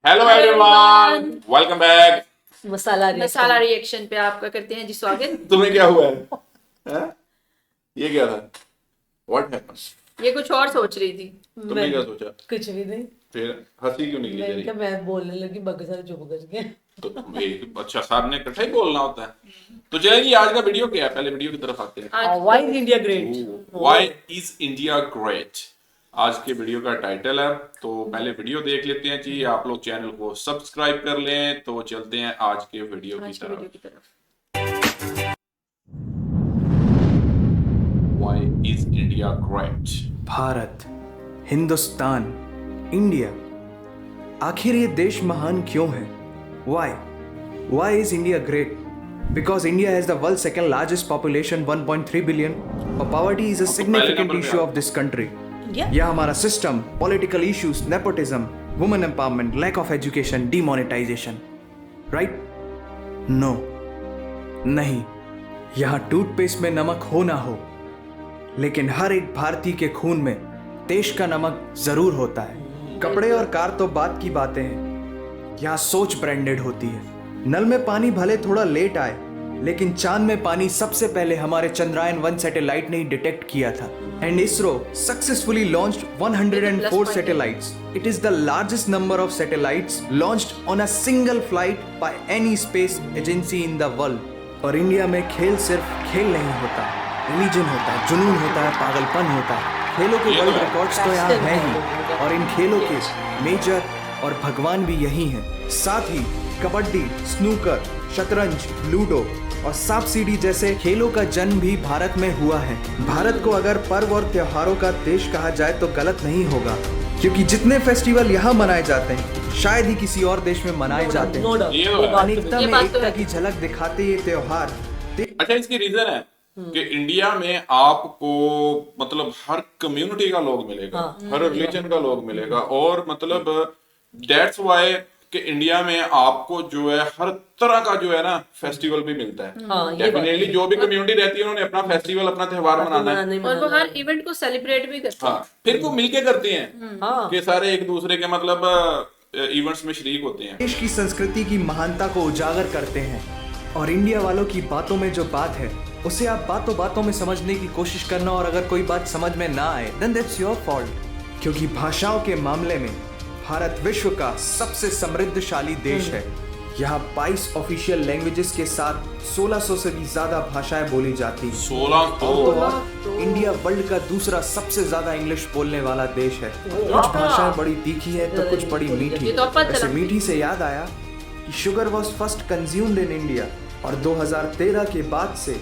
Hello everyone, welcome back. Masala reaction पे आपका करते हैं जी स्वागत। तुम्हें क्या हुआ है? हैं? ये क्या था? What happened? ये कुछ और सोच रही थी। तुमने क्या सोचा? कुछ भी नहीं। फिर हंसी क्यों निकली मैंने तेरी? कहा मैं बोलने लगी बगसर चुप कर गया। तो अच्छा, साहब ने इकट्ठा ही बोलना होता है। तो चलिए जी, आज का वीडियो क्या है? पहले वीडियो की तरफ आते हैं। Why is India great? Why is India great आज के वीडियो का टाइटल है। तो पहले वीडियो देख लेते हैं जी। आप लोग चैनल को सब्सक्राइब कर लें। तो चलते हैं आज के वीडियो की तरफ। Why is India great? Bharat, Hindustan, India, आखिर ये देश महान क्यों है? Why? Why is India great? Because India has the world's second largest population, 1.3 billion. और poverty is a significant issue of this country. यह हमारा system, political issues, nepotism, women empowerment, lack of education, demonetisation, right? No, नहीं। यहाँ toothpaste में नमक हो ना हो, लेकिन हर एक भारतीय के खून में देश का नमक जरूर होता है। कपड़े और कार तो बात की बातें हैं, यहाँ सोच ब्रांडेड होती है। नल में पानी भले थोड़ा लेट आए, लेकिन चांद में पानी सबसे पहले हमारे चंद्रयान 1 सैटेलाइट ने ही डिटेक्ट किया था। And ISRO successfully launched 104 satellites. It is the largest number of satellites launched on a single flight by any space agency in the world. और इंडिया में खेल सिर्फ खेल नहीं होता, रिलीजन होता है, जुनून होता है, पागलपन होता है। खेलों के वर्ल्ड रिकॉर्ड्स तो यहाँ हैं ही, और इन खेलों के मेजर और भगवान भी यही हैं। साथ ही कबड्डी, स्नूकर, शतरंज, लूडो और सांप सीढ़ी जैसे खेलों का जन्म भी भारत में हुआ है। भारत को अगर पर्व और त्योहारों का देश कहा जाए तो गलत नहीं होगा, क्योंकि जितने फेस्टिवल यहाँ मनाए जाते हैं शायद ही किसी और देश में मनाए जाते हैं। अनेकता में एकता की झलक दिखाते ये त्योहार। अच्छा, इसकी रीजन है कि इंडिया में आपको मतलब हर कम्युनिटी का लोग मिलेगा, हर रिलीजन का लोग मिलेगा, और मतलब दैट्स व्हाई कि इंडिया में आपको जो है हर तरह का जो है ना फेस्टिवल भी मिलता है। डेफिनेटली जो भी कम्युनिटी रहती है उन्होंने अपना फेस्टिवल, अपना त्योहार मनाना है, और वो हर इवेंट को सेलिब्रेट भी करते हैं। हाँ, फिर वो मिलके करते हैं कि सारे एक दूसरे के मतलब इवेंट्स में शरीक होते हैं। देश की संस्कृति की महानता को उजागर करते हैं, और इंडिया वालों की बातों में जो बात है उसे आप बातों बातों में समझने की कोशिश करना, और अगर कोई बात समझ में ना आए देन दैट्स योर फॉल्ट। क्योंकि भाषाओं के मामले में भारत विश्व का सबसे समृद्धशाली देश है। यहाँ 22 ऑफिशियल लैंग्वेजेस के साथ 1600 से भी ज्यादा भाषाएं बोली जाती हैं। 16 तो इंडिया वर्ल्ड का दूसरा सबसे ज्यादा इंग्लिश बोलने वाला देश है। कुछ भाषाएं बड़ी तीखी है तो कुछ बड़ी मीठी। वैसे मीठी से याद आया कि sugar was first consumed in India, और 2013 के बाद से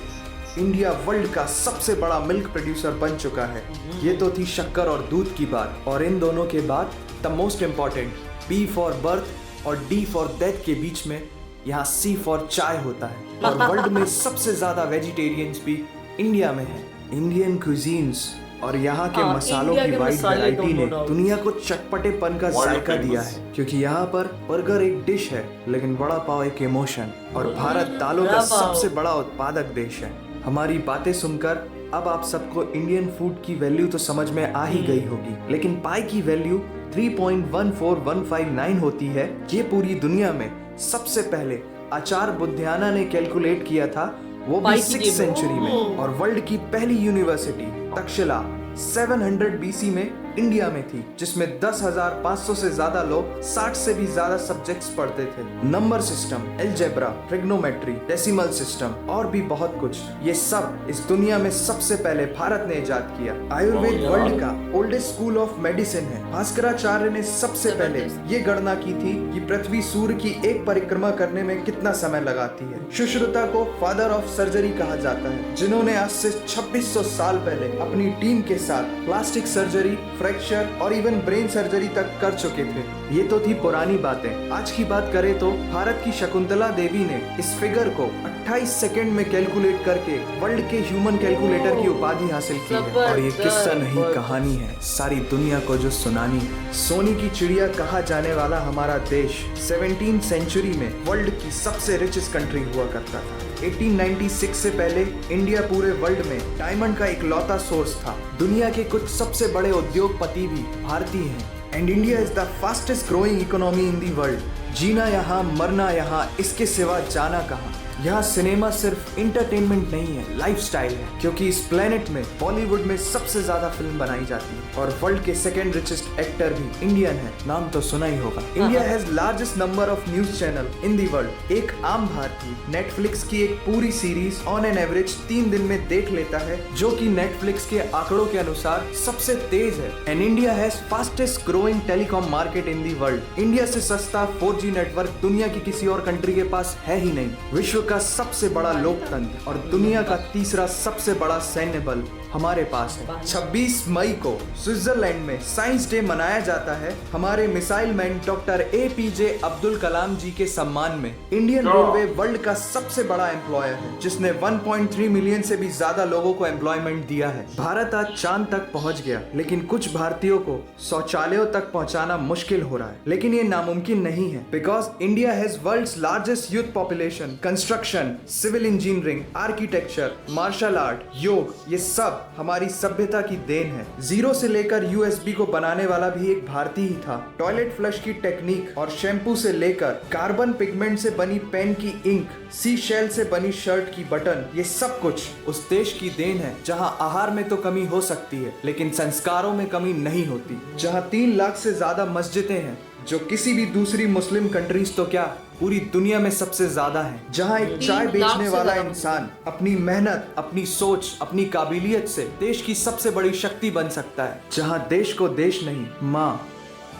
इंडिया वर्ल्ड का सबसे बड़ा मिल्क प्रोड्यूसर बन चुका है। ये तो थी शक्कर और दूध की बात, और इन दोनों के बाद the most important B for birth और डी फॉर डेथ के बीच में यहाँ सी फॉर चाय होता है। और वर्ल्ड में सबसे ज्यादा वेजिटेरियंस भी इंडिया में है। इंडियन क्यूजीन्स और यहाँ के मसालों की वाइड वैरायटी ने दुनिया को चटपटेपन का जायका दिया है। क्योंकि यहाँ पर बर्गर एक डिश है, लेकिन वड़ा पाव एक इमोशन। और भारत दालों का सबसे बड़ा उत्पादक देश है। हमारी बातें सुनकर अब आप सबको इंडियन फूड की वैल्यू तो समझ में आ ही गई होगी, लेकिन पाई की वैल्यू 3.14159 होती है। ये पूरी दुनिया में सबसे पहले आचार्य बुद्धियाना ने कैलकुलेट किया था, वो भी 6th सेंचुरी में। और वर्ल्ड की पहली यूनिवर्सिटी तक्षशिला 700 BC में इंडिया में थी, जिसमें 10,500 से ज्यादा लोग 60 से भी ज्यादा सब्जेक्ट्स पढ़ते थे। Number system, algebra, trigonometry, decimal system और भी बहुत कुछ, ये सब इस दुनिया में सबसे पहले भारत ने इजाद किया। आयुर्वेद वर्ल्ड का ओल्डेस्ट स्कूल ऑफ मेडिसिन है। भास्कराचार्य ने सबसे पहले ये गणना की थी कि पृथ्वी सूर्य की एक परिक्रमा करने में कितना समय लगाती है। सुश्रुता को फादर ऑफ सर्जरी कहा जाता है, जिन्होंने आज से 2600 साल पहले अपनी टीम के साथ प्लास्टिक सर्जरी, फ्रैक्चर और इवन ब्रेन सर्जरी तक कर चुके थे। ये तो थी पुरानी बातें। आज की बात करें तो भारत की शकुंतला देवी ने इस फिगर को 28 सेकंड में कैलकुलेट करके वर्ल्ड के ह्यूमन कैलकुलेटर की उपाधि हासिल की है। और ये किस्सा नहीं, कहानी है सारी दुनिया को जो सुनानी है। सोने की चिड़िया कहा जाने वाला हमारा देश 17th सेंचुरी में वर्ल्ड की सबसे रिचेस्ट कंट्री हुआ करता था। 1896 से पहले इंडिया पूरे वर्ल्ड में डायमंड का इकलौता सोर्स था। दुनिया के कुछ सबसे बड़े उद्योगपति भी भारतीय हैं। And India is the fastest growing economy in the world. जीना यहाँ, मरना यहाँ, इसके सिवा जाना कहाँ। यहाँ सिनेमा सिर्फ इंटरटेनमेंट नहीं है, लाइफस्टाइल है, क्योंकि इस प्लेनेट में बॉलीवुड में सबसे ज्यादा फिल्म बनाई जाती है और वर्ल्ड के सेकंड रिचेस्ट एक्टर भी इंडियन है। नाम तो सुना ही होगा। India has largest number of news channel in the world. एक आम भारतीय नेटफ्लिक्स की एक पूरी सीरीज ऑन एन एवरेज 3 दिन में देख लेता है, जो कि नेटफ्लिक्स के आंकड़ों के अनुसार सबसे तेज है। And India has fastest growing telecom market in the world. India से सस्ता 4G नेटवर्क दुनिया की किसी और कंट्री के पास है ही नहीं। विश्व का सबसे बड़ा लोकतंत्र और दुनिया का तीसरा सबसे बड़ा सैन्य बल हमारे पास है। 26 मई को स्विट्जरलैंड में साइंस डे मनाया जाता है हमारे missile man doctor APJ Abdul Kalam ji के सम्मान में। इंडियन रेलवे वर्ल्ड का सबसे बड़ा एम्प्लॉयर है, जिसने 1.3 मिलियन से भी ज्यादा लोगों को एम्प्लॉयमेंट दिया है। भारत आज चांद तक पहुंच गया, लेकिन कुछ भारतीयों को शौचालयों तक पहुंचाना मुश्किल हो रहा है। लेकिन ये नामुमकिन नहीं है, because India has world's largest youth population. Construction, civil engineering, architecture, martial art, yoga, ये सब हमारी सभ्यता की देन है। जीरो से लेकर USB को बनाने वाला भी एक भारतीय ही था। टॉयलेट फ्लश की टेक्निक और शैम्पू से लेकर कार्बन पिगमेंट से बनी पेन की इंक, सी शेल से बनी शर्ट की बटन, ये सब कुछ उस देश की देन है जहां आहार में तो कमी हो सकती है, लेकिन संस्कारों में कमी नहीं होती। जहां 3 लाख से ज्यादा मस्जिदें हैं, जो किसी भी दूसरी मुस्लिम कंट्रीज तो क्या पूरी दुनिया में सबसे ज्यादा है। जहां एक चाय बेचने वाला इंसान अपनी मेहनत, अपनी सोच, अपनी काबिलियत से देश की सबसे बड़ी शक्ति बन सकता है। जहां देश को देश नहीं, माँ,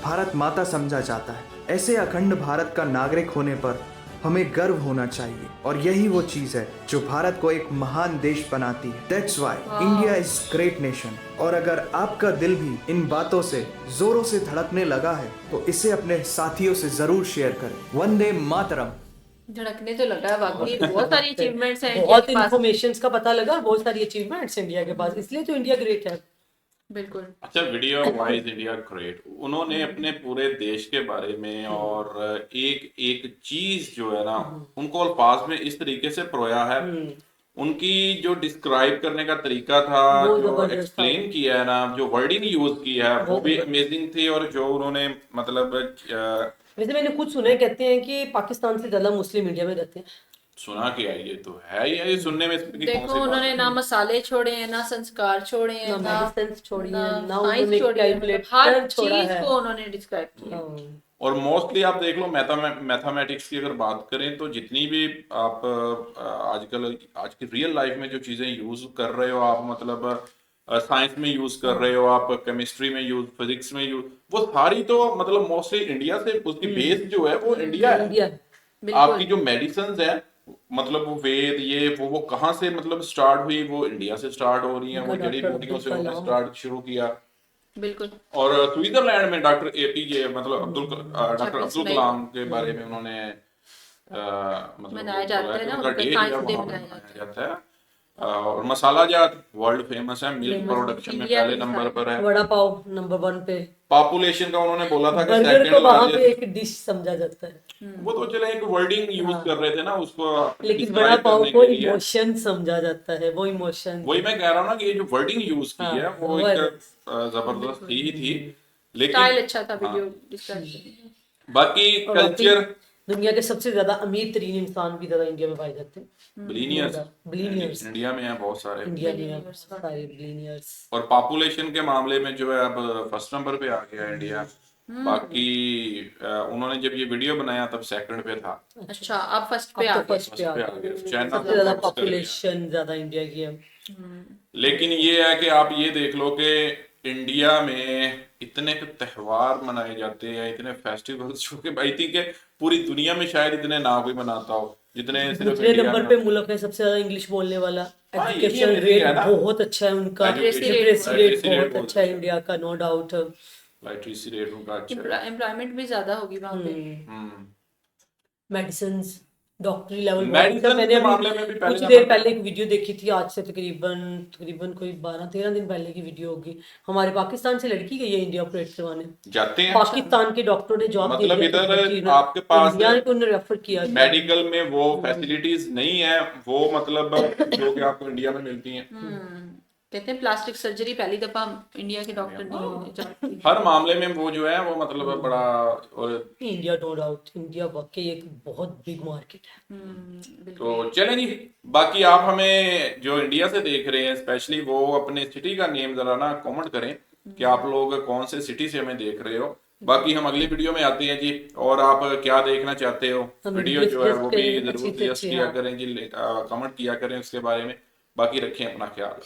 भारत माता समझा जाता है। ऐसे अखंड भारत का नागरिक होने पर हमें गर्व होना चाहिए, और यही वो चीज है जो भारत को एक महान देश बनाती है। That's why India is great nation। और अगर आपका दिल भी इन बातों से जोरों से धड़कने लगा है, तो इसे अपने साथियों से जरूर शेयर करें। वंदे मातरम। धड़कने तो लगा है, वाकई बहुत सारी अचीवमेंट्स हैं इंडिया बहुत के पास। इन्फॉर्मेशन का पता लगा, बहुत सारी अचीवमेंट्स इंडिया के पास, इसलिए तो इंडिया ग्रेट है। बिल्कुल। अच्छा, वीडियो वाइज इंडिया ग्रेट, उन्होंने अपने पूरे देश के बारे में और एक एक चीज जो है ना, उनको अल्फाज में इस तरीके से परोया है। उनकी जो डिस्क्राइब करने का तरीका था, वो जो जबरदस्त एक्सप्लेन किया है ना, जो वर्डिंग यूज की है, वो भी अमेजिंग थी। और जो उन्होंने मतलब वैसे मैंने खुद सुना है, कहते हैं कि पाकिस्तान से ज्यादा मुस्लिम इंडिया में रहते हैं। सुना कि है, ये तो है ही है, ये सुनने में इसकी कौन देखो, सी बात उन्होंने है? ना मसाले छोड़े हैं, ना संस्कार छोड़े हैं, ना ना मेडिसिन छोड़ी ना है, ना साइंस उन्होंने छोड़ी है, कैलकुलेटर हर छोड़ा चीज है। को उन्होंने डिस्क्राइब किया। और मोस्टली आप देख लो, मैथमेटिक्स की अगर बात करें, तो जितनी भी आप आजकल आज की रियल लाइफ में जो चीजें यूज कर रहे हो आप, मतलब साइंस में यूज कर रहे हो आप, केमिस्ट्री में यूज, फिजिक्स में यूज, वो सारी तो मतलब मोस्टली इंडिया से, उसकी बेस जो है वो इंडिया है। इंडिया आपकी जो मेडिसिन है, मतलब वो वेद, ये वो कहाँ से मतलब स्टार्ट हुई, वो इंडिया से स्टार्ट हो रही है। वो जड़ी बूटियों से उन्होंने स्टार्ट शुरू किया। बिल्कुल। और स्विट्जरलैंड में डॉक्टर APJ मतलब डॉक्टर अब्दुल कलाम के बारे में उन्होंने मतलब मनाया जाता है ना, उनका उनका डे साइंस जो है डे वहाँ पे मनाया मनाया जाता है। और मसाला जात वर्ल्ड फेमस है, मिल्क प्रोडक्शन में इंडिया पहले में नंबर पर है। वड़ा पाव नंबर 1 पे। पॉपुलेशन का उन्होंने बोला था कि बर्गर सेकंड को वहां पे लार्जेस्ट। एक डिश समझा जाता है, वो तो चले एक वर्डिंग यूज कर रहे थे ना उसको लेकिन describe वड़ा पाव करने को के लिए। इमोशन समझा जाता है, वो इमोशन। वही मैं कह रहा हूँ ना कि ये जो वर्डिंग यूज की है, वो वो एक है। जबरदस्त ही थी। स्टाइल लेकिन अच्छा था वीडियो डिस्क्राइब करने का। बाकी और कल्चर, दुनिया के सबसे ज्यादा अमीर तरीन इंसान भी ज्यादा इंडिया में पाए जाते हैं। बिलीनियर्स इंडिया में है बहुत सारे। इंडिया में सारे बिलीनियर्स। और पॉपुलेशन के मामले में जो है अब फर्स्ट नंबर पे आ गया इंडिया। बाकी उन्होंने जब ये वीडियो बनाया तब सेकंड पे था। अच्छा, अब फर्स्ट पे अब आ तो गए। फर्स्ट पे आ पे आ गया। गया। चाइना सबसे ज्यादा को क्रॉस कर गया। पॉपुलेशन ज्यादा इंडिया की है। लेकिन ये है कि आप ये देख लो कि इंडिया में इतने त्योहार मनाए जाते हैं, इतने फेस्टिवल्स, जो कि आई थिंक पूरी दुनिया में शायद इतने ना कोई मनाता हो जितने सिर्फ दूसरे इंडिया नंबर में। पे मुल्क है सबसे ज्यादा इंग्लिश बोलने वाला। हाँ, ये एजुकेशन amazing रेट है ना। बहुत अच्छा है उनका, Education लिटरेसी rate रेट बहुत बहुत अच्छा है इंडिया का, नो डाउट। लिटरेसी रेट उनका अच्छा है। एम्प्लॉयमेंट भी ज्यादा होगी वहां पे। मेडिसिन, डॉक्टरी लेवल। Medicine मैंने के अभी मामले में भी पहले कुछ नंबर देर पे पहले एक वीडियो देखी थी, आज से तकरीबन कोई 12-13 दिन पहले की वीडियो होगी। हमारे पाकिस्तान से लड़की गई है इंडिया ऑपरेट करवाने। जाते हैं पाकिस्तान के डॉक्टर ने जॉब मतलब इधर आपके पास इंडिया को उन्होंने रेफर किया। मेडिकल में वो फैसिलिटीज नहीं है, वो मतलब जो कि आपको इंडिया में मिलती हैं। कहते हैं प्लास्टिक सर्जरी पहली दफा इंडिया के डॉक्टर ने जाती हर मामले में वो जो है वो मतलब बड़ा और इंडिया नो डाउट, इंडिया वाकई एक बहुत बिग मार्केट है। तो चलें जी। बाकी आप हमें जो इंडिया से देख रहे हैं स्पेशली वो अपने सिटी का नेम जरा ना कमेंट करें कि आप लोग कौन से सिटी से हमें देख रहे हो। बाकी हम अगली वीडियो में आते हैं जी, और आप क्या देखना चाहते हो हम वीडियो जो है वो भी discuss करें जरूर अच्छी से सजेस्ट अच्छी, किया हाँ। करें जी, कमेंट किया करें उसके बारे में। बाकी रखें अपना ख्याल।